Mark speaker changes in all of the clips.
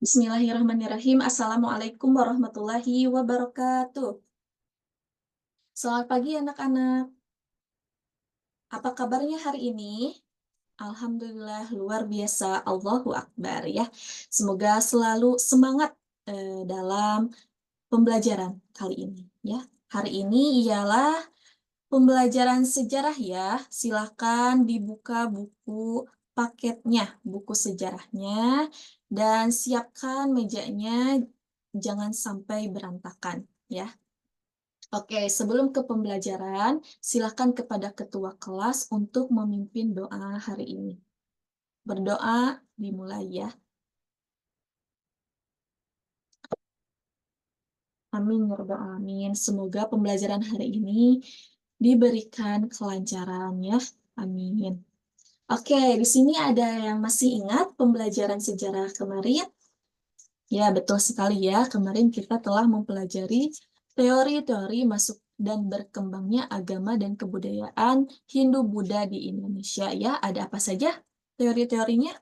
Speaker 1: Bismillahirrahmanirrahim. Assalamualaikum warahmatullahi wabarakatuh. Selamat pagi anak-anak. Apa kabarnya hari ini? Alhamdulillah luar biasa. Allahu Akbar ya. Semoga selalu semangat dalam pembelajaran kali ini ya. Hari ini ialah pembelajaran sejarah ya. Silakan dibuka buku paketnya, buku sejarahnya, dan siapkan mejanya, jangan sampai berantakan ya. Oke, sebelum ke pembelajaran, silakan kepada ketua kelas untuk memimpin doa hari ini. Berdoa dimulai ya. Amin ya rabbal alamin. Semoga pembelajaran hari ini diberikan kelancaran ya. Amin. Oke, di sini ada yang masih ingat pembelajaran sejarah kemarin? Ya, betul sekali ya. Kemarin kita telah mempelajari teori-teori masuk dan berkembangnya agama dan kebudayaan Hindu-Buddha di Indonesia ya. Ada apa saja teori-teorinya?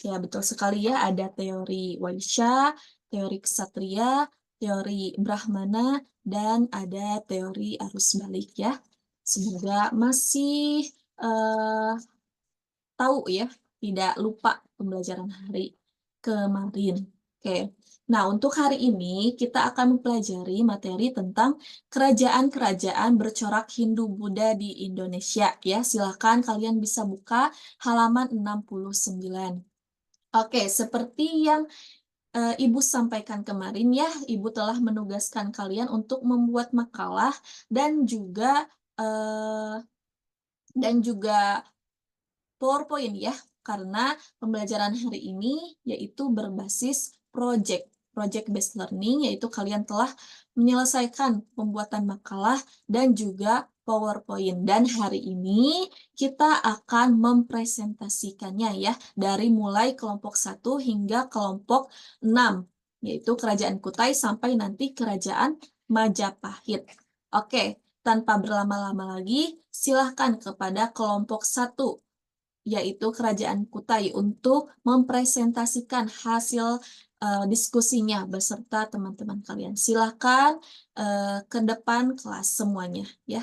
Speaker 1: Ya, betul sekali ya. Ada teori Waisya, teori Ksatria, teori Brahmana, dan ada teori arus balik ya. Semoga masih tahu ya, tidak lupa pembelajaran hari kemarin. Oke. Nah, untuk hari ini kita akan mempelajari materi tentang kerajaan-kerajaan bercorak Hindu-Buddha di Indonesia ya. Silakan kalian bisa buka halaman 69. Oke, seperti yang Ibu sampaikan kemarin ya, Ibu telah menugaskan kalian untuk membuat makalah dan juga eh, PowerPoint ya, karena pembelajaran hari ini yaitu berbasis project based learning, yaitu kalian telah menyelesaikan pembuatan makalah dan juga PowerPoint. Dan hari ini kita akan mempresentasikannya ya, dari mulai kelompok 1 hingga kelompok 6, yaitu Kerajaan Kutai sampai nanti Kerajaan Majapahit. Oke, tanpa berlama-lama lagi, silahkan kepada kelompok 1, yaitu Kerajaan Kutai, untuk mempresentasikan hasil diskusinya beserta teman-teman kalian. Silakan ke depan kelas semuanya ya.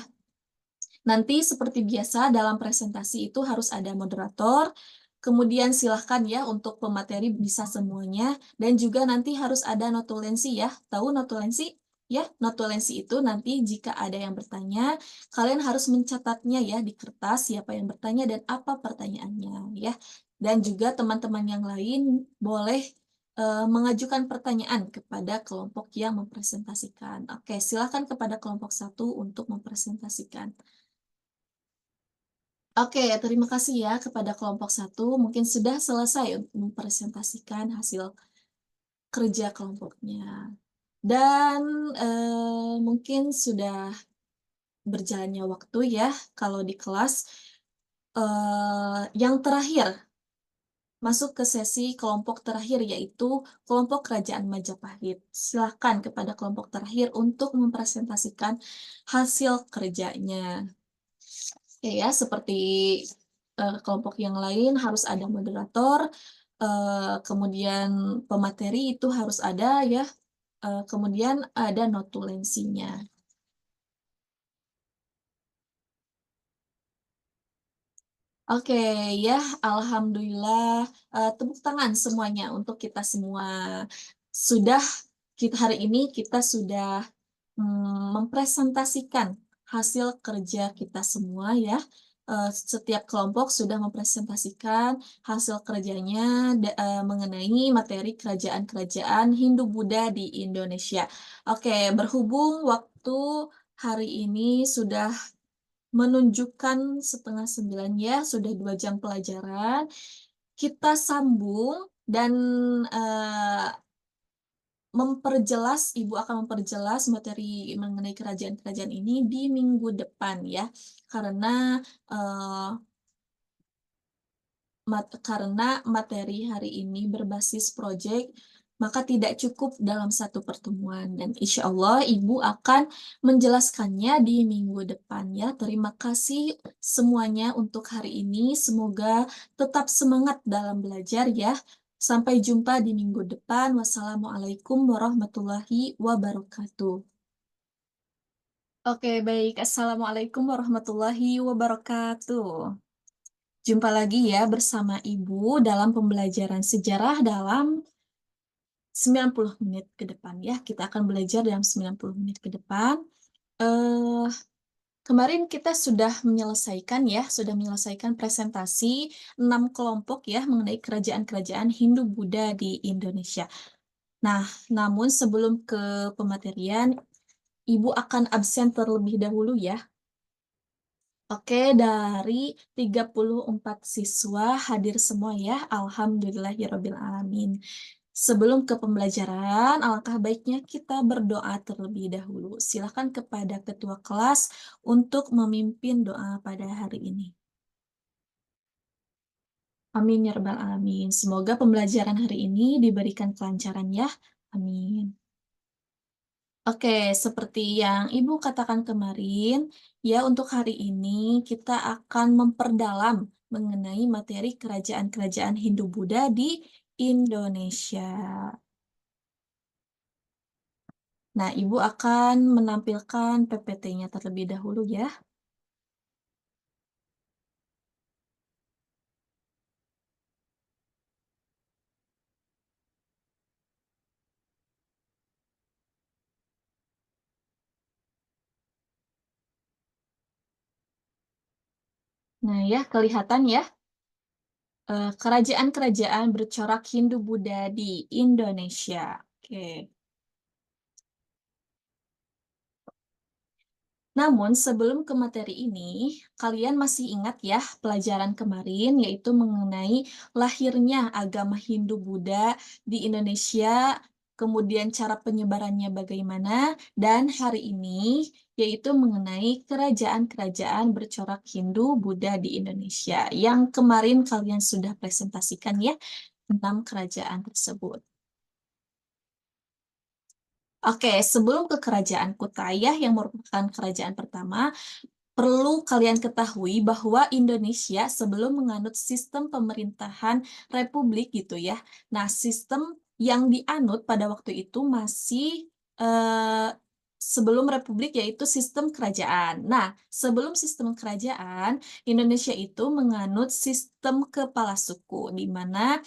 Speaker 1: Nanti seperti biasa dalam presentasi itu harus ada moderator, kemudian silahkan ya untuk pemateri bisa semuanya, dan juga nanti harus ada notulensi ya. Tahu notulensi? Ya, notulensi itu nanti jika ada yang bertanya, kalian harus mencatatnya ya di kertas siapa yang bertanya dan apa pertanyaannya ya. Dan juga teman-teman yang lain boleh mengajukan pertanyaan kepada kelompok yang mempresentasikan. Oke, silakan kepada kelompok 1 untuk mempresentasikan. Oke, terima kasih ya kepada kelompok 1. Mungkin sudah selesai untuk mempresentasikan hasil kerja kelompoknya. Dan mungkin sudah berjalannya waktu ya, kalau di kelas. Yang terakhir, masuk ke sesi kelompok terakhir, yaitu kelompok Kerajaan Majapahit. Silakan kepada kelompok terakhir untuk mempresentasikan hasil kerjanya. Ya, seperti kelompok yang lain harus ada moderator, kemudian pemateri itu harus ada ya, kemudian ada notulensinya. Oke ya, alhamdulillah, tepuk tangan semuanya untuk kita semua. Sudah hari ini kita sudah mempresentasikan hasil kerja kita semua ya. Setiap kelompok sudah mempresentasikan hasil kerjanya mengenai materi kerajaan-kerajaan Hindu-Buddha di Indonesia. Oke, berhubung waktu hari ini sudah menunjukkan setengah 9 ya, sudah 2 jam pelajaran. Kita sambung dan Ibu akan memperjelas materi mengenai kerajaan-kerajaan ini di minggu depan ya, karena materi hari ini berbasis proyek, maka tidak cukup dalam satu pertemuan. Dan insya Allah Ibu akan menjelaskannya di minggu depan ya. Terima kasih semuanya untuk hari ini. Semoga tetap semangat dalam belajar ya. Sampai jumpa di minggu depan. Wassalamualaikum warahmatullahi wabarakatuh. Oke, baik. Assalamualaikum warahmatullahi wabarakatuh. Jumpa lagi ya bersama Ibu dalam pembelajaran sejarah dalam 90 menit ke depan ya. Kita akan belajar dalam 90 menit ke depan. Eh, Kemarin kita sudah menyelesaikan presentasi 6 kelompok ya mengenai kerajaan-kerajaan Hindu-Buddha di Indonesia. Nah, namun sebelum ke pematerian, Ibu akan absen terlebih dahulu ya. Oke, dari 34 siswa hadir semua ya. Alhamdulillahirrabbilalamin. Sebelum ke pembelajaran, alangkah baiknya kita berdoa terlebih dahulu. Silakan kepada ketua kelas untuk memimpin doa pada hari ini. Amin ya rabbal alamin. Semoga pembelajaran hari ini diberikan kelancaran ya. Amin. Oke, seperti yang Ibu katakan kemarin, ya untuk hari ini kita akan memperdalam mengenai materi kerajaan-kerajaan Hindu-Buddha di Indonesia. Nah, Ibu akan menampilkan PPT-nya terlebih dahulu ya. Nah ya, kelihatan ya, kerajaan-kerajaan bercorak Hindu-Buddha di Indonesia. Oke. Namun sebelum ke materi ini, kalian masih ingat ya pelajaran kemarin yaitu mengenai lahirnya agama Hindu-Buddha di Indonesia, kemudian cara penyebarannya bagaimana, dan hari ini yaitu mengenai kerajaan-kerajaan bercorak Hindu-Buddha di Indonesia yang kemarin kalian sudah presentasikan ya, 6 kerajaan tersebut. Oke, sebelum ke kerajaan Kutai ya, yang merupakan kerajaan pertama, perlu kalian ketahui bahwa Indonesia sebelum menganut sistem pemerintahan republik gitu ya. Nah, sistem yang dianut pada waktu itu masih eh, sebelum republik yaitu sistem kerajaan. Nah, sebelum sistem kerajaan, Indonesia itu menganut sistem kepala suku di mana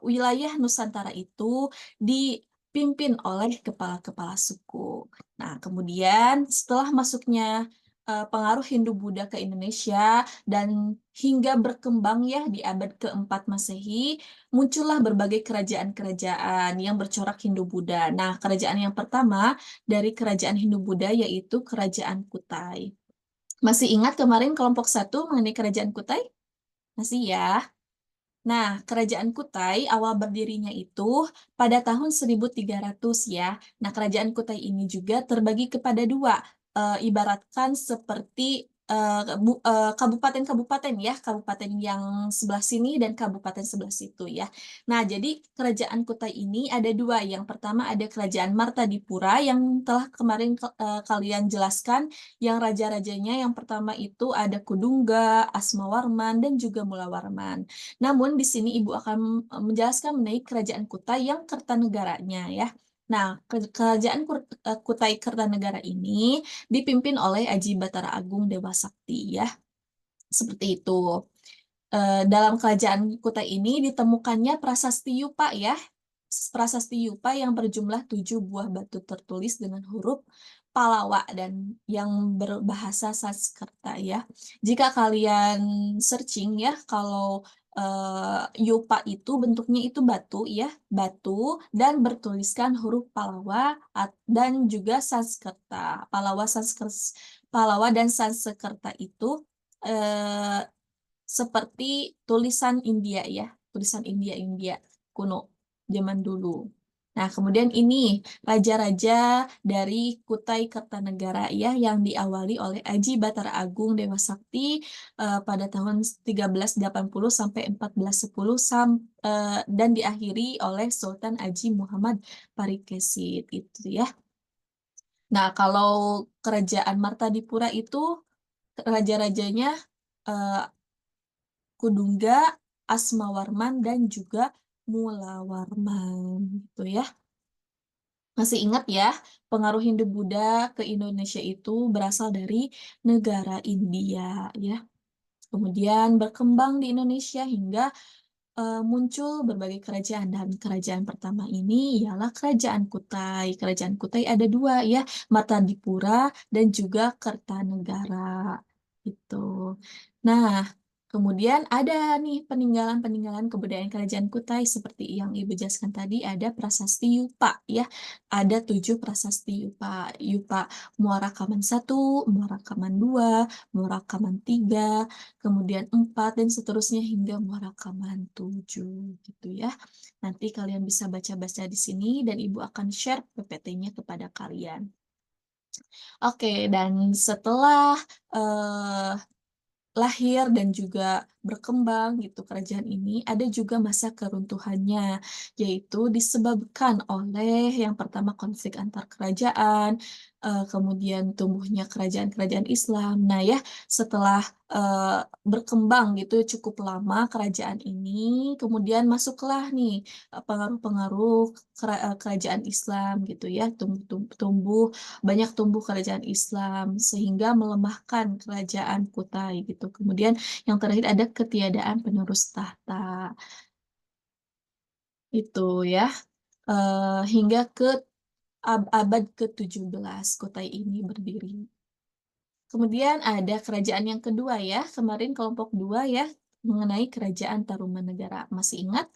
Speaker 1: wilayah Nusantara itu dipimpin oleh kepala-kepala suku. Nah, kemudian setelah masuknya pengaruh Hindu-Buddha ke Indonesia dan hingga berkembang ya di abad keempat Masehi, muncullah berbagai kerajaan-kerajaan yang bercorak Hindu-Buddha. Nah, kerajaan yang pertama dari kerajaan Hindu-Buddha yaitu Kerajaan Kutai. Masih ingat kemarin kelompok 1 mengenai Kerajaan Kutai? Masih ya? Nah, Kerajaan Kutai awal berdirinya itu pada tahun 1300 ya. Nah, Kerajaan Kutai ini juga terbagi kepada dua. Ibaratkan seperti kabupaten-kabupaten ya, kabupaten yang sebelah sini dan kabupaten sebelah situ ya. Nah, jadi Kerajaan Kutai ini ada dua. Yang pertama ada Kerajaan Martadipura yang telah kemarin kalian jelaskan, yang raja-rajanya yang pertama itu ada Kudungga, Asmawarman, dan juga Mulawarman. Namun di sini Ibu akan menjelaskan mengenai Kerajaan Kutai yang Kertanegaranya ya. Nah, Kerajaan Kutai Kertanegara ini dipimpin oleh Aji Batara Agung Dewa Sakti ya. Seperti itu. Dalam Kerajaan Kutai ini ditemukannya prasasti Yupa ya. Prasasti Yupa yang berjumlah 7 buah batu tertulis dengan huruf Palawa dan yang berbahasa Sanskerta ya. Jika kalian searching ya, kalau Yupa itu bentuknya itu batu ya, batu dan bertuliskan huruf Palawa dan juga Sanskerta. Palawa dan Sanskerta itu eh, seperti tulisan India ya, tulisan India kuno zaman dulu. Nah, kemudian ini raja-raja dari Kutai Kertanegara ya yang diawali oleh Aji Batara Agung Dewa Sakti pada tahun 1380 sampai 1410 dan diakhiri oleh Sultan Aji Muhammad Parikesit itu ya. Nah, kalau kerajaan Martadipura itu raja-rajanya eh, Kudungga, Asmawarman, dan juga Mulawarman gitu ya. Masih ingat ya, pengaruh Hindu-Buddha ke Indonesia itu berasal dari negara India ya. Kemudian berkembang di Indonesia hingga muncul berbagai kerajaan dan kerajaan pertama ini ialah Kerajaan Kutai. Kerajaan Kutai ada dua ya, Martandipura dan juga Kertanegara. Gitu. Nah, kemudian ada nih peninggalan-peninggalan kebudayaan Kerajaan Kutai seperti yang Ibu jelaskan tadi ada prasasti Yupa ya. Ada 7 prasasti Yupa. Yupa Muara Kaman 1, Muara Kaman 2, Muara Kaman 3, kemudian 4 dan seterusnya hingga Muara Kaman 7 gitu ya. Nanti kalian bisa baca-baca di sini dan Ibu akan share PPT-nya kepada kalian. Oke, dan setelah eh, lahir dan juga berkembang gitu kerajaan ini, ada juga masa keruntuhannya, yaitu disebabkan oleh yang pertama konflik antar kerajaan, kemudian tumbuhnya kerajaan-kerajaan Islam. Nah ya, setelah berkembang gitu cukup lama kerajaan ini, kemudian masuklah nih pengaruh-pengaruh kerajaan Islam gitu ya, tumbuh banyak tumbuh kerajaan Islam sehingga melemahkan kerajaan Kutai gitu. Kemudian yang terakhir ada ketiadaan penerus tahta itu ya. Hingga ke abad ke-17 Kutai ini berdiri. Kemudian ada kerajaan yang kedua ya, kemarin kelompok 2 ya, mengenai kerajaan Tarumanegara. Masih ingat?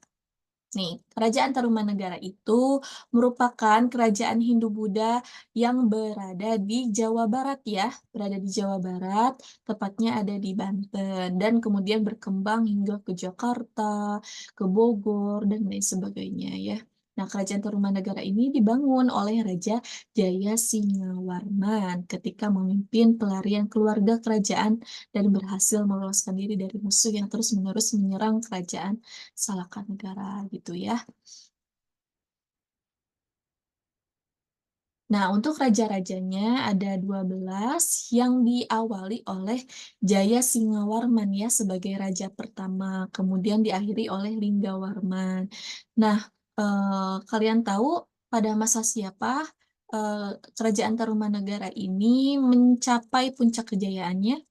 Speaker 1: Nih, Kerajaan Tarumanegara itu merupakan kerajaan Hindu-Buddha yang berada di Jawa Barat ya, berada di Jawa Barat, tepatnya ada di Banten, dan kemudian berkembang hingga ke Jakarta, ke Bogor, dan lain sebagainya ya. Nah, Kerajaan Tarumanegara ini dibangun oleh Raja Jaya Singawarman ketika memimpin pelarian keluarga kerajaan dan berhasil meloloskan diri dari musuh yang terus-menerus menyerang kerajaan Salaka Negara gitu ya. Nah, untuk raja-rajanya ada 12 yang diawali oleh Jaya Singawarman ya sebagai raja pertama, kemudian diakhiri oleh Linggawarman. Nah, kalian tahu pada masa siapa eh, kerajaan Tarumanegara ini mencapai puncak kejayaannya?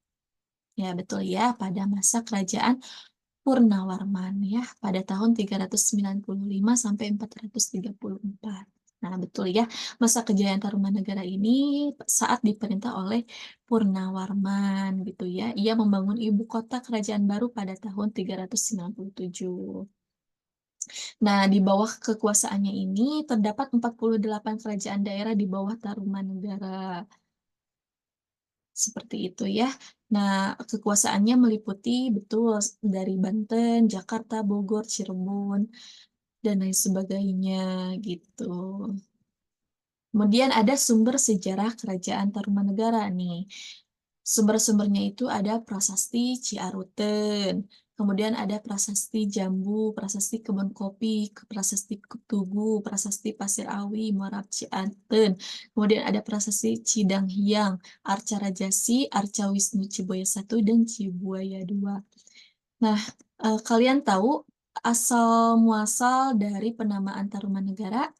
Speaker 1: Ya, betul ya, pada masa kerajaan Purnawarman ya pada tahun 395 sampai 434. Nah, betul ya. Masa kejayaan Tarumanegara ini saat diperintah oleh Purnawarman gitu ya. Ia membangun ibu kota kerajaan baru pada tahun 397. Nah, di bawah kekuasaannya ini terdapat 48 kerajaan daerah di bawah Tarumanegara. Seperti itu ya. Nah, kekuasaannya meliputi betul dari Banten, Jakarta, Bogor, Cirebon, dan lain sebagainya gitu. Kemudian ada sumber sejarah Kerajaan Tarumanegara nih. Sumber-sumbernya itu ada prasasti Ciaruten, kemudian ada prasasti Jambu, prasasti Kebun Kopi, prasasti Tugu, prasasti Pasir Awi, Muara Cianten, kemudian ada prasasti Cidang Hiang, Arca Rajasi, Arca Wisnu Ciboya 1 dan Cibuaya 2. Nah, kalian tahu asal muasal dari penamaan Tarumanegara?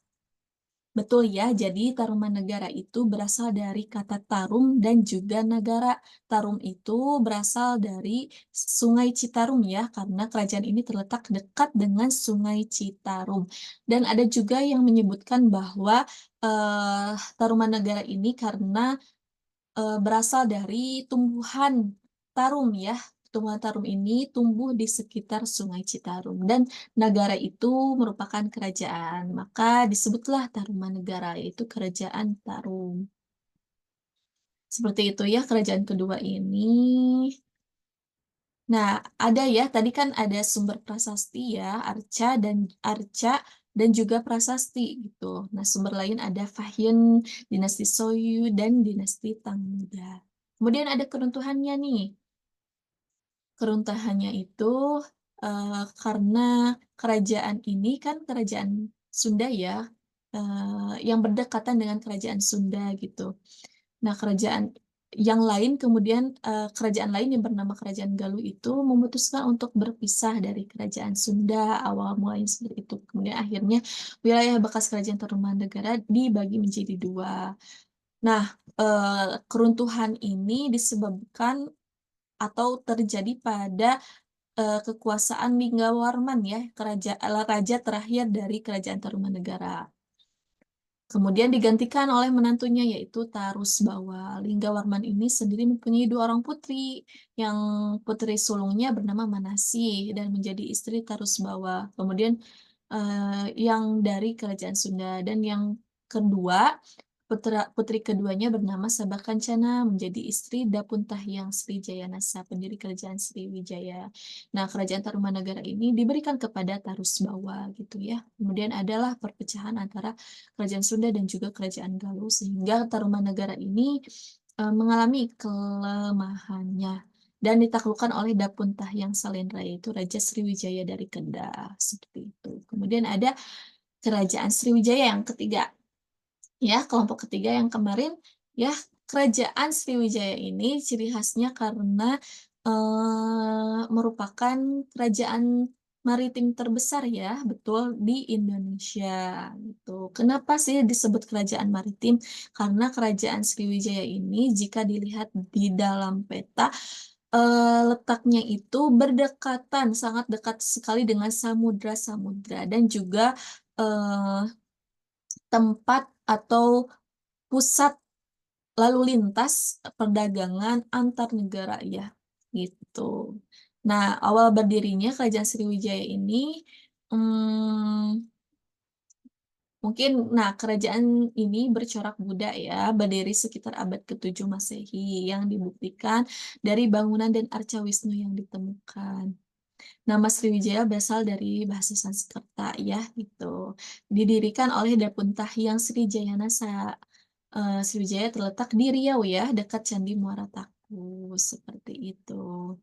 Speaker 1: Betul ya, jadi Tarumanegara itu berasal dari kata tarum dan juga negara. Tarum itu berasal dari Sungai Citarum ya, karena kerajaan ini terletak dekat dengan Sungai Citarum. Dan ada juga yang menyebutkan bahwa Tarumanegara ini karena berasal dari tumbuhan tarum ya. Tumbuhan tarum ini tumbuh di sekitar Sungai Citarum dan negara itu merupakan kerajaan. Maka disebutlah Tarumanegara yaitu kerajaan Tarum. Seperti itu ya kerajaan kedua ini. Nah, ada ya, tadi kan ada sumber prasasti ya, Arca dan juga prasasti gitu. Nah, sumber lain ada Fahyen, dinasti Soyu dan dinasti Tang Muda. Kemudian ada keruntuhannya nih. Keruntuhannya itu karena kerajaan ini kan kerajaan Sunda ya, yang berdekatan dengan kerajaan Sunda gitu. Nah, kerajaan yang lain kemudian, kerajaan lain yang bernama Kerajaan Galuh itu memutuskan untuk berpisah dari Kerajaan Sunda, awal mulanya seperti itu. Kemudian akhirnya wilayah bekas Kerajaan Tarumanegara dibagi menjadi 2. Nah, keruntuhan ini disebabkan atau terjadi pada, kekuasaan Linggawarman ya, raja terakhir dari Kerajaan Tarumanegara. Kemudian digantikan oleh menantunya yaitu Tarusbawa. Linggawarman ini sendiri mempunyai 2 orang putri, yang putri sulungnya bernama Manasih dan menjadi istri Tarusbawa. Kemudian, yang dari Kerajaan Sunda dan yang kedua, putri keduanya bernama Sabakancana menjadi istri Dapuntahyang Srijayanasa, pendiri Kerajaan Sriwijaya. Nah, Kerajaan Tarumanegara ini diberikan kepada Tarusbawa gitu ya. Kemudian adalah perpecahan antara Kerajaan Sunda dan juga Kerajaan Galuh sehingga Tarumanegara ini mengalami kelemahannya dan ditaklukkan oleh Dapuntahyang Salendra yaitu Raja Sriwijaya dari Kedah seperti itu. Kemudian ada Kerajaan Sriwijaya yang ketiga. Ya, kelompok ketiga yang kemarin ya, Kerajaan Sriwijaya ini ciri khasnya karena, merupakan kerajaan maritim terbesar ya, betul, di Indonesia, gitu. Kenapa sih disebut kerajaan maritim? Karena Kerajaan Sriwijaya ini jika dilihat di dalam peta, letaknya itu berdekatan, sangat dekat sekali dengan samudra-samudra dan juga, eee, tempat atau pusat lalu lintas perdagangan antar negara ya, gitu. Nah, awal berdirinya Kerajaan Sriwijaya ini, mmm, kerajaan ini bercorak Buddha ya, berdiri sekitar abad ke-7 Masehi, yang dibuktikan dari bangunan dan arca Wisnu yang ditemukan. Nama Sriwijaya berasal dari bahasa Sanskerta ya, gitu. Didirikan oleh Dapuntahyang Srijayanasa. Sriwijaya terletak di Riau ya, dekat Candi Muara Taku, seperti itu.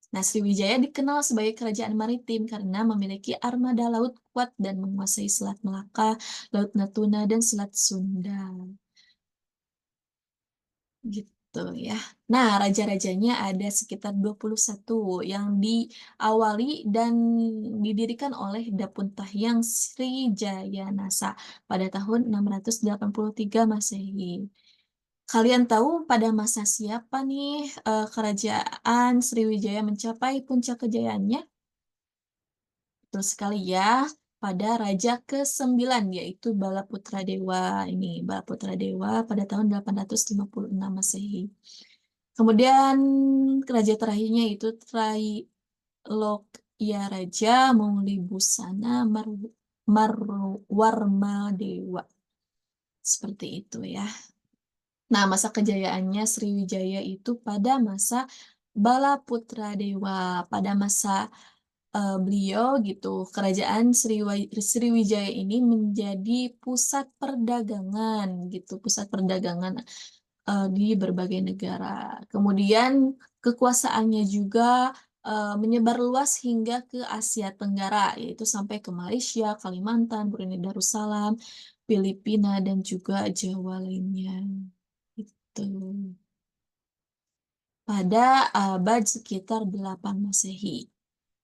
Speaker 1: Nah, Sriwijaya dikenal sebagai kerajaan maritim karena memiliki armada laut kuat dan menguasai Selat Melaka, Laut Natuna, dan Selat Sunda. Gitu ya. Nah, raja-rajanya ada sekitar 21 yang diawali dan didirikan oleh Dapuntahyang Srijayanasa pada tahun 683 Masehi. Kalian tahu pada masa siapa nih, kerajaan Sriwijaya mencapai puncak kejayaannya? Betul sekali ya, pada raja ke-9 yaitu Balaputradewa ini, Balaputradewa pada tahun 856 Masehi. Kemudian raja terakhirnya itu Trailokya Raja Maulibusana Marwarmadewa. Seperti itu ya. Nah, masa kejayaannya Sriwijaya itu pada masa Balaputradewa, pada masa beliau gitu, kerajaan Sriwijaya ini menjadi pusat perdagangan gitu, pusat perdagangan di berbagai negara. Kemudian kekuasaannya juga menyebar luas hingga ke Asia Tenggara, yaitu sampai ke Malaysia, Kalimantan, Brunei Darussalam, Filipina, dan juga Jawa lainnya. Itu pada abad sekitar 8 Masehi.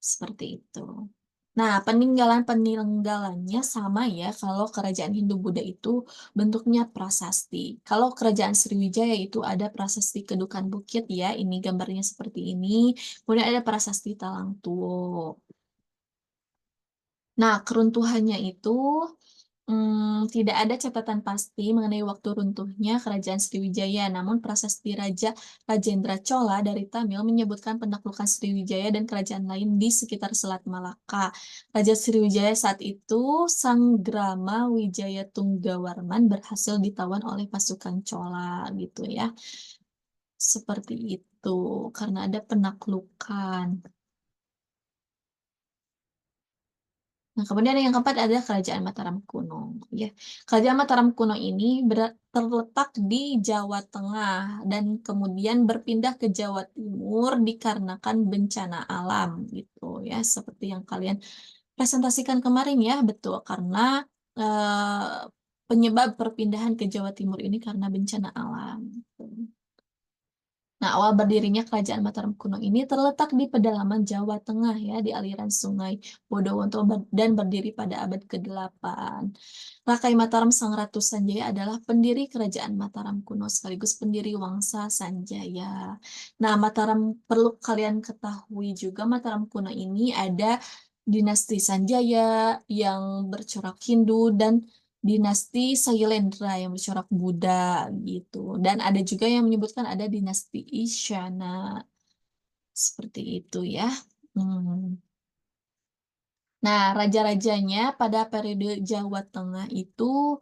Speaker 1: Seperti itu. Nah, peninggalan-peninggalannya sama ya kalau kerajaan Hindu-Buddha itu bentuknya prasasti. Kalau kerajaan Sriwijaya itu ada prasasti Kedukan Bukit ya, ini gambarnya seperti ini. Kemudian ada prasasti Talangtuo. Nah, keruntuhannya itu tidak ada catatan pasti mengenai waktu runtuhnya Kerajaan Sriwijaya, namun prasasti Raja Rajendra Chola dari Tamil menyebutkan penaklukan Sriwijaya dan kerajaan lain di sekitar Selat Malaka. Raja Sriwijaya saat itu, Sanggrama Wijaya Tunggawarman, berhasil ditawan oleh pasukan Chola gitu ya. Seperti itu, karena ada penaklukan. Nah, kemudian yang keempat adalah Kerajaan Mataram Kuno. Ya, Kerajaan Mataram Kuno ini terletak di Jawa Tengah dan kemudian berpindah ke Jawa Timur dikarenakan bencana alam gitu ya, seperti yang kalian presentasikan kemarin ya, betul karena penyebab perpindahan ke Jawa Timur ini karena bencana alam. Gitu. Nah, awal berdirinya Kerajaan Mataram kuno ini terletak di pedalaman Jawa Tengah ya, di aliran Sungai Bodowonto dan berdiri pada abad ke-8. Rakai Mataram Sang Ratu Sanjaya adalah pendiri Kerajaan Mataram kuno sekaligus pendiri Wangsa Sanjaya. Nah, Mataram perlu kalian ketahui juga Mataram kuno ini ada dinasti Sanjaya yang bercorak Hindu dan dinasti Sailendra yang bercorak Buddha gitu. Dan ada juga yang menyebutkan ada dinasti Isyana. Seperti itu ya. Hmm. Nah, raja-rajanya pada periode Jawa Tengah itu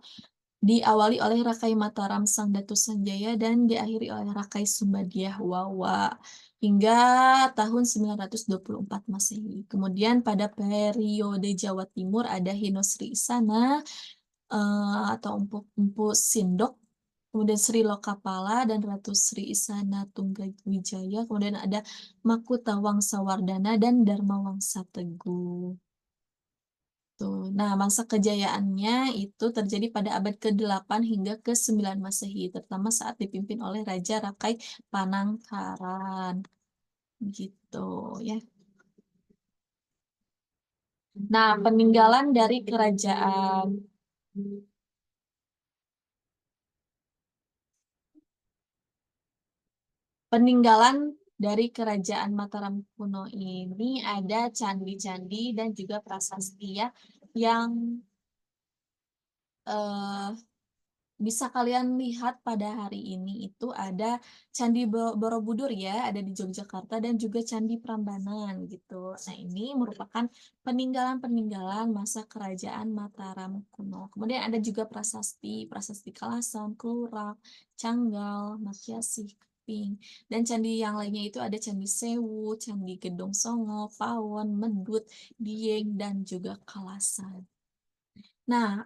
Speaker 1: diawali oleh Rakai Mataram Sang Datu Sanjaya dan diakhiri oleh Rakai Sumbadiyah Wawa hingga tahun 924 Masehi. Kemudian pada periode Jawa Timur ada Hino Sri Isana atau Empu Sindok, kemudian Sri Lokapala dan Ratu Sri Isana Tunggawijaya, kemudian ada Makutha Wangsawardana dan Dharma Wangsa Teguh. Tuh. Nah, masa kejayaannya itu terjadi pada abad ke-8 hingga ke-9 Masehi, terutama saat dipimpin oleh Raja Rakai Panangkaran. Gitu ya. Nah, peninggalan dari kerajaan. Peninggalan dari kerajaan Mataram kuno ini ada candi-candi dan juga prasasti ya, yang eh, bisa kalian lihat pada hari ini itu ada Candi Borobudur ya, ada di Yogyakarta dan juga Candi Prambanan gitu. Nah, ini merupakan peninggalan-peninggalan masa kerajaan Mataram kuno. Kemudian ada juga prasasti, prasasti Kalasan, Klurak, Canggal, Makyasih, Keping. Dan candi yang lainnya itu ada Candi Sewu, Candi Gedong Songo, Pawon, Medut, Dieng, dan juga Kalasan. Nah,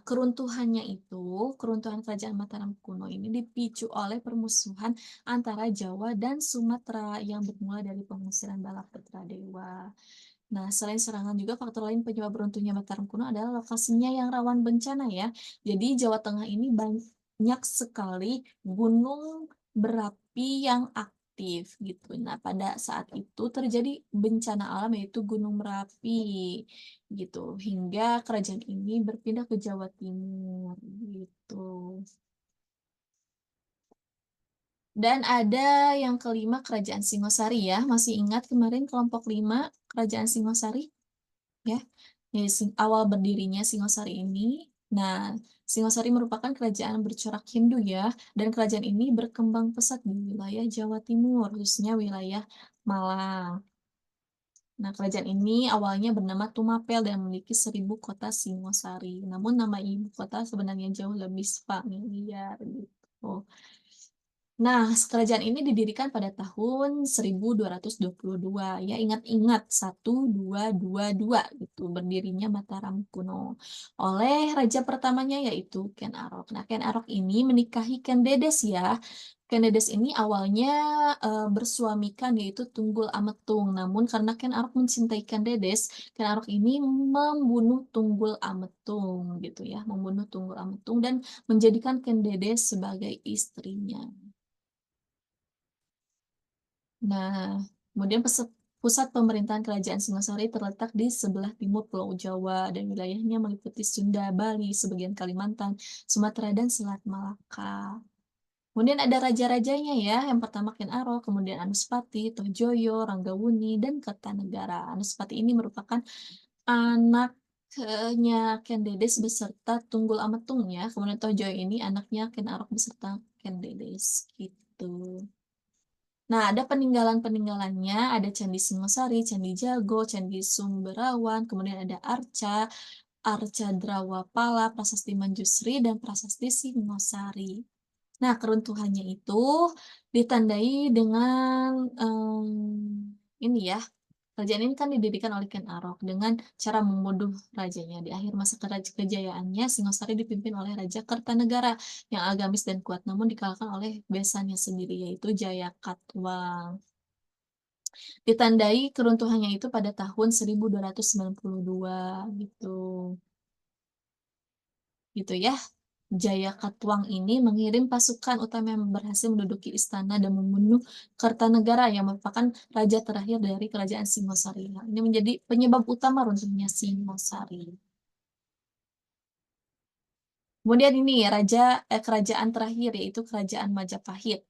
Speaker 1: keruntuhannya itu, keruntuhan Kerajaan Mataram kuno ini dipicu oleh permusuhan antara Jawa dan Sumatera yang bermula dari pengusiran Balapetra Dewa. Nah, selain serangan juga faktor lain penyebab runtuhnya Mataram kuno adalah lokasinya yang rawan bencana ya. Jadi Jawa Tengah ini banyak sekali gunung berapi yang aktif gitu. Nah, pada saat itu terjadi bencana alam yaitu Gunung Merapi gitu. Hingga kerajaan ini berpindah ke Jawa Timur gitu. Dan ada yang kelima Kerajaan Singosari ya. Masih ingat kemarin kelompok 5 Kerajaan Singosari? Ya, ya awal berdirinya Singosari ini. Nah, Singosari merupakan kerajaan bercorak Hindu ya, dan kerajaan ini berkembang pesat di wilayah Jawa Timur, khususnya wilayah Malang. Nah, kerajaan ini awalnya bernama Tumapel dan memiliki 1.000 kota Singosari. Namun nama ibu kota sebenarnya jauh lebih familiar gitu. Nah, kerajaan ini didirikan pada tahun 1222. Ya, ingat-ingat 1222 gitu berdirinya Mataram kuno oleh raja pertamanya yaitu Ken Arok. Nah, Ken Arok ini menikahi Ken Dedes ya. Ken Dedes ini awalnya bersuamikan yaitu Tunggul Ametung. Namun karena Ken Arok mencintai Ken Dedes, Ken Arok ini membunuh Tunggul Ametung gitu ya, membunuh Tunggul Ametung dan menjadikan Ken Dedes sebagai istrinya. Nah, kemudian pusat pemerintahan Kerajaan Singosari terletak di sebelah timur Pulau Jawa dan wilayahnya meliputi Sunda, Bali, sebagian Kalimantan, Sumatera, dan Selat Malaka. Kemudian ada raja-rajanya ya, yang pertama Ken Arok, kemudian Anuspati, Tohjoyo, Ranggawuni, dan Kertanegara. Anuspati ini merupakan anaknya Ken Dedes beserta Tunggul Ametung ya. Kemudian Tohjoyo ini anaknya Ken Arok beserta Ken Dedes gitu. Nah, ada peninggalan-peninggalannya, ada Candi Singosari, Candi Jago, Candi Sumberawan, kemudian ada Arca Drawapala, Prasasti Manjusri, dan Prasasti Singosari. Nah, keruntuhannya itu ditandai dengan ini ya. Kerajaan ini kan didirikan oleh Ken Arok dengan cara membunuh rajanya. Di akhir masa kejayaannya, Singosari dipimpin oleh Raja Kertanegara yang agamis dan kuat, namun dikalahkan oleh besannya sendiri, yaitu Jayakatwang. Ditandai keruntuhannya itu pada tahun 1292 gitu. Gitu ya. Jayakatwang ini mengirim pasukan utama yang berhasil menduduki istana dan membunuh Kertanegara yang merupakan raja terakhir dari kerajaan Singosari. Nah, ini menjadi penyebab utama runtuhnya Singosari. Kemudian ini kerajaan terakhir yaitu Kerajaan Majapahit.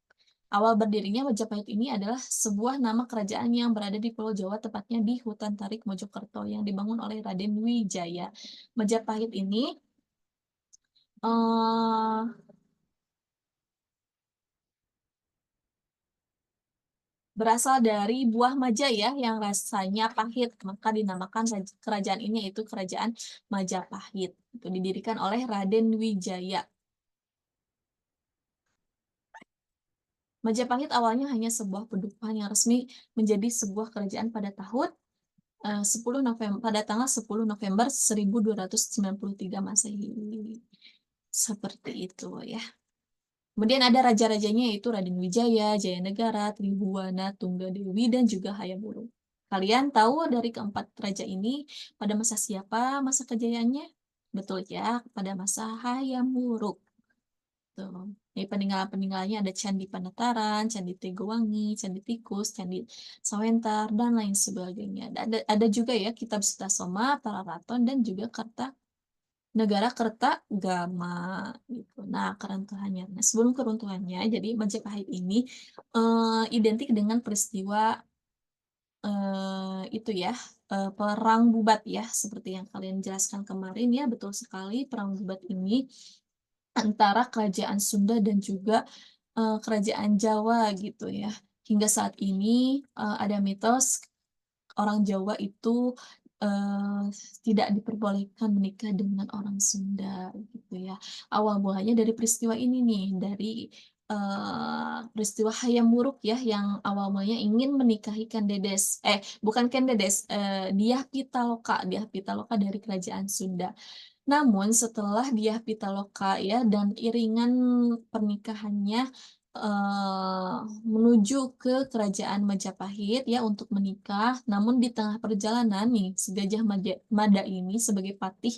Speaker 1: Awal berdirinya Majapahit ini adalah sebuah nama kerajaan yang berada di Pulau Jawa, tepatnya di Hutan Tarik Mojokerto yang dibangun oleh Raden Wijaya. Majapahit ini eh, berasal dari buah maja ya yang rasanya pahit, maka dinamakan kerajaan ini yaitu Kerajaan Majapahit. Itu didirikan oleh Raden Wijaya. Majapahit awalnya hanya sebuah pedukuhan yang resmi menjadi sebuah kerajaan pada tahun 10 November pada tanggal 10 November 1293 Masehi. Seperti itu ya. Kemudian ada raja-rajanya yaitu Raden Wijaya, Jayanegara, Tribhuwana, Tunggadewi, dan juga Hayam Wuruk. Kalian tahu dari keempat raja ini pada masa siapa masa kejayaannya? Betul ya, pada masa Hayam Wuruk. Tuh. Ini peninggalan-peninggalannya ada Candi Panataran, Candi Tegowangi, Candi Tikus, Candi Sawentar, dan lain sebagainya. Ada juga ya Kitab Sutasoma, Pararaton, dan juga Negara Kertagama gitu. Nah, keruntuhannya. Nah, sebelum keruntuhannya, jadi Majapahit ini identik dengan peristiwa itu ya, perang Bubat ya, seperti yang kalian jelaskan kemarin ya, betul sekali perang Bubat ini antara kerajaan Sunda dan juga kerajaan Jawa gitu ya. Hingga saat ini ada mitos orang Jawa itu eh, tidak diperbolehkan menikah dengan orang Sunda gitu ya. Awal mulanya dari peristiwa ini nih, dari peristiwa Hayam Wuruk ya, yang awal mulanya ingin menikahi Kendedes, bukan Kendedes, Dyah Pitaloka dari kerajaan Sunda. Namun setelah Dyah Pitaloka ya dan iringan pernikahannya eh, menuju ke kerajaan Majapahit ya untuk menikah. Namun di tengah perjalanan nih si Gajah Mada ini sebagai patih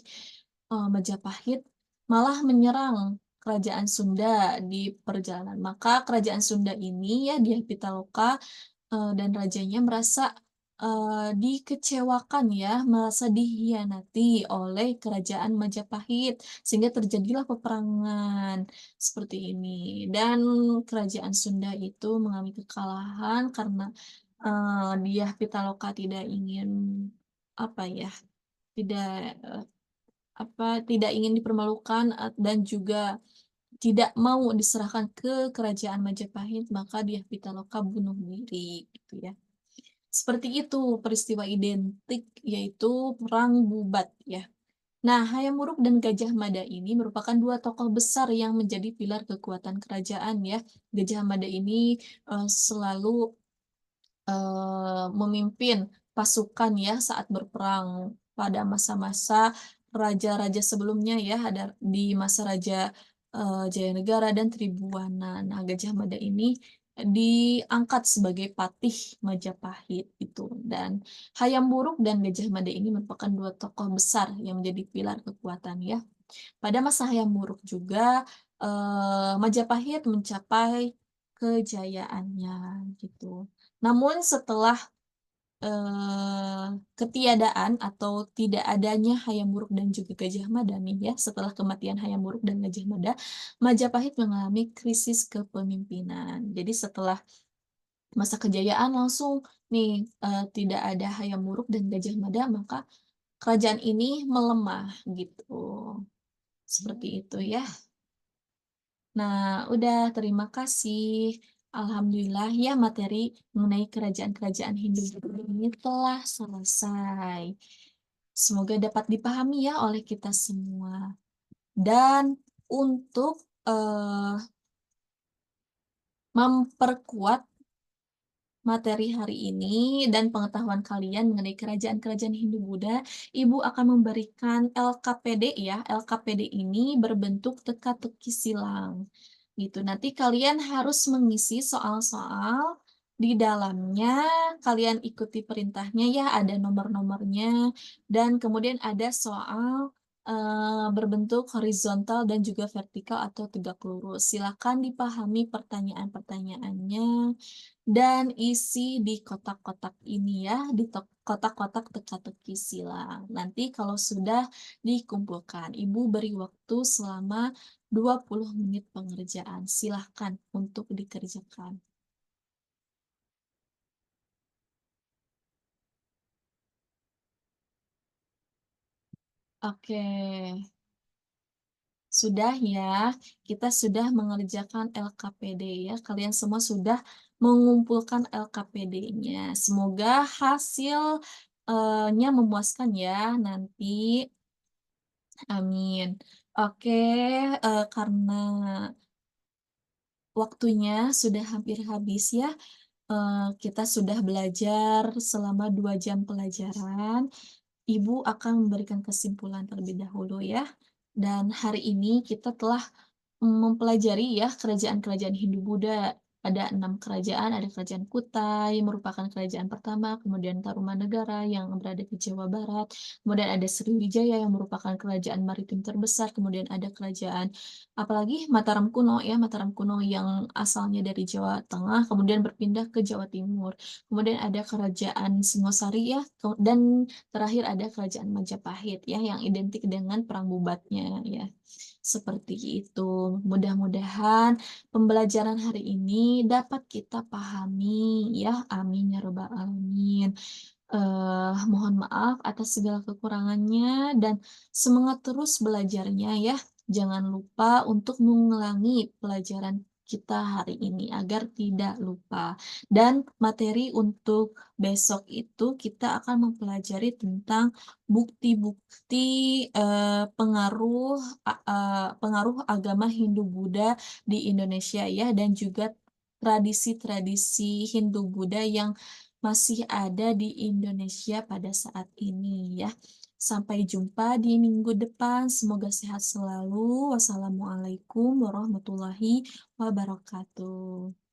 Speaker 1: Majapahit malah menyerang kerajaan Sunda di perjalanan. Maka kerajaan Sunda ini ya Dyah Pitaloka dan rajanya merasa dikecewakan ya, merasa dihianati oleh kerajaan Majapahit sehingga terjadilah peperangan seperti ini dan kerajaan Sunda itu mengalami kekalahan karena Dyah Pitaloka tidak ingin apa ya, tidak eh, tidak ingin dipermalukan dan juga tidak mau diserahkan ke kerajaan Majapahit, maka Dyah Pitaloka bunuh diri gitu ya. Seperti itu peristiwa identik yaitu Perang Bubat ya. Nah, Hayam Wuruk dan Gajah Mada ini merupakan dua tokoh besar yang menjadi pilar kekuatan kerajaan ya. Gajah Mada ini selalu memimpin pasukan ya saat berperang pada masa-masa raja-raja sebelumnya ya, ada di masa Raja Jayanegara dan Tribhuwana. Nah, Gajah Mada ini diangkat sebagai patih Majapahit itu, dan Hayam Wuruk dan Gajah Mada ini merupakan dua tokoh besar yang menjadi pilar kekuatan ya. Pada masa Hayam Wuruk juga Majapahit mencapai kejayaannya gitu. Namun setelah eh, ketiadaan atau tidak adanya Hayam Wuruk dan juga Gajah Mada nih ya, setelah kematian Hayam Wuruk dan Gajah Mada, Majapahit mengalami krisis kepemimpinan. Jadi setelah masa kejayaan langsung nih tidak ada Hayam Wuruk dan Gajah Mada, maka kerajaan ini melemah gitu. Seperti itu ya. Nah, udah terima kasih. Alhamdulillah ya materi mengenai kerajaan-kerajaan Hindu ini telah selesai. Semoga dapat dipahami ya oleh kita semua. Dan untuk eh, memperkuat materi hari ini dan pengetahuan kalian mengenai kerajaan-kerajaan Hindu-Buddha, Ibu akan memberikan LKPD ya. LKPD ini berbentuk teka-teki silang. Gitu. Nanti kalian harus mengisi soal-soal di dalamnya, kalian ikuti perintahnya ya, ada nomor-nomornya dan kemudian ada soal berbentuk horizontal dan juga vertikal atau tegak lurus. Silakan dipahami pertanyaan-pertanyaannya dan isi di kotak-kotak ini ya, di kotak-kotak teka-teki silang. Nanti kalau sudah dikumpulkan, Ibu beri waktu selama 20 menit pengerjaan. Silahkan untuk dikerjakan. Oke. Sudah ya, kita sudah mengerjakan LKPD ya. Kalian semua sudah mengumpulkan LKPD-nya. Semoga hasil nya memuaskan ya nanti. Amin. Oke, karena waktunya sudah hampir habis ya, kita sudah belajar selama 2 jam pelajaran. Ibu akan memberikan kesimpulan terlebih dahulu ya. Dan hari ini kita telah mempelajari ya kerajaan-kerajaan Hindu-Buddha. Ada 6 kerajaan, ada Kerajaan Kutai, merupakan kerajaan pertama, kemudian Tarumanegara yang berada di Jawa Barat, kemudian ada Sriwijaya yang merupakan kerajaan maritim terbesar, kemudian ada kerajaan apalagi Mataram kuno ya, Mataram kuno yang asalnya dari Jawa Tengah, kemudian berpindah ke Jawa Timur. Kemudian ada Kerajaan Singosari ya, dan terakhir ada Kerajaan Majapahit ya, yang identik dengan perang Bubatnya ya. Seperti itu. Mudah-mudahan pembelajaran hari ini dapat kita pahami ya. Amin ya rabbal alamin. Mohon maaf atas segala kekurangannya dan semangat terus belajarnya ya. Jangan lupa untuk mengulangi pelajaran kita hari ini agar tidak lupa. Dan materi untuk besok itu kita akan mempelajari tentang bukti-bukti pengaruh agama Hindu-Buddha di Indonesia ya, dan juga tradisi-tradisi Hindu-Buddha yang masih ada di Indonesia pada saat ini ya. Sampai jumpa di minggu depan. Semoga sehat selalu. Wassalamualaikum warahmatullahi wabarakatuh.